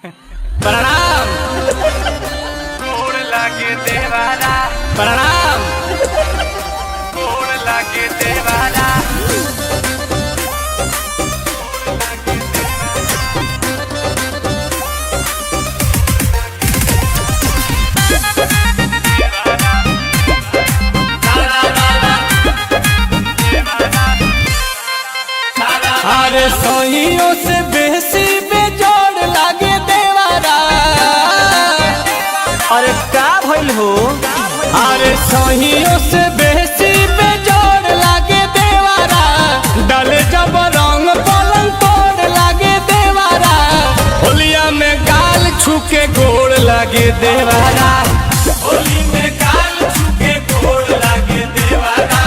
प्रणाम। गोड़ लागे देवारा, प्रणाम। गोड़ लागे देवारा। अरे सहियों से बेसी बेजोड़ लागे देवारा। अरे का भइल हो? अरे सहियों से बेसी बेजोड़ लागे देवारा। डाले जब रंग पलंग तोड़ लागे देवारा। होलिया में गाल छूके गोड़ लागे देवारा। होली में गाल छूके गोड़ लागे देवारा।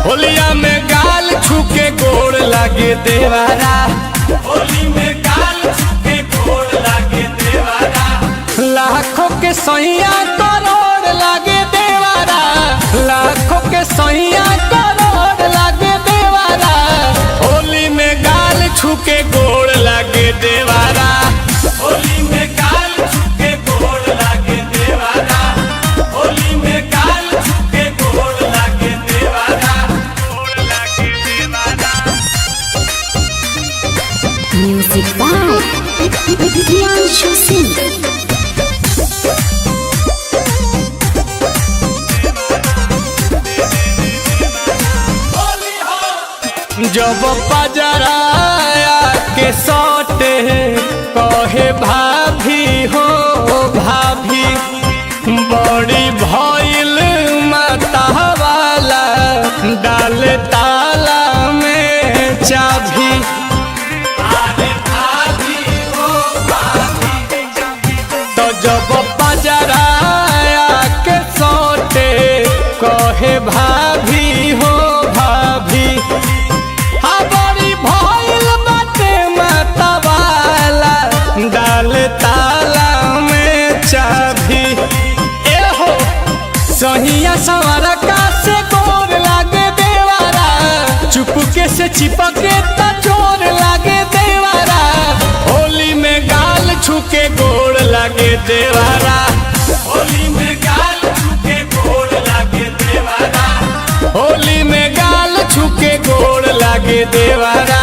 होलिया में गाल छूके गोड़ लागे देवारा। होली में गाल छूके गोड़ लागे देवारा। लाखों के सैया करोड़ लागे देवारा। लाखों के सैया करोड़ लागे देवारा। होली में गाल छूके गोड़ लागे देवारा। होली में गाल छूके गोड़ लागे देवारा। होली में गाल छूके गोड़ लागे देवारा। गोड़ लागे देवारा। Music by Priyanshu Singh. जब पजराया के सौटे कहे भाभी हो भाभी। बड़ी भइल मतवाला डाल ताला में चाभी। अरे भाभी हो भाभी। तो जब पजराया के सौटे कहे भाभी हो भाभी। बड़ी भइल बाटे मतवाला डाल ताला में चाभी। एहो सहिया सवारा का से गोर लागे देवारा। चुपके से चिपके त चोर लागे देवारा। होली में गाल छूके गोड़ लागे देवारा। होली में गाल छूके गोड़ लागे देवारा। होली में गाल छूके गोड़ लागे देवारा।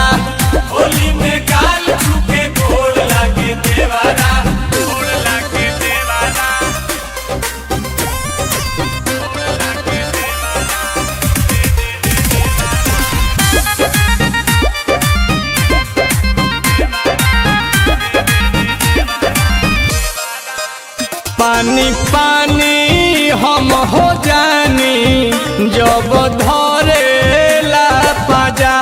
होली में गाल छूके गोड़ लागे देवारा। गोड़ लागे देवारा। पानी पानी हम हो जानी जब धरेला पाजा।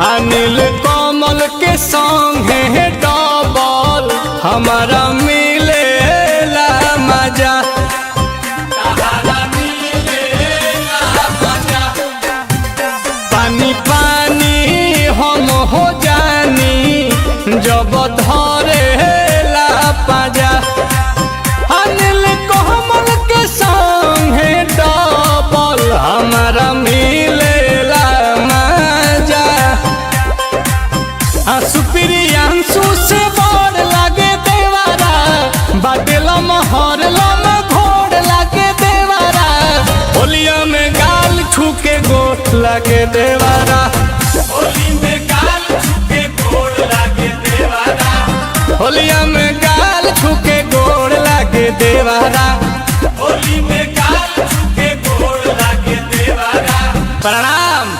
अनिल कमल के संगे डबल हमारा मिलेला मजा। तारा मिलेला मजा। पानी पानी हम हो जानी जब धरेला पाजा। अनिल कमल के संगे डबल हमारा मिलेला मजा। सुप्रियांशु से बड़ लागे देवारा। बादल महर लम घोड़ लागे देवारा। होलिया में गाल छूके गोड़ लागे देवारा। होली में गाल छूके गोड़ लागे देवारा। होलिया में गाल छूके गोड़ लागे देवारा। होली में गाल छूके गोड़ लागे देवारा। प्रणाम।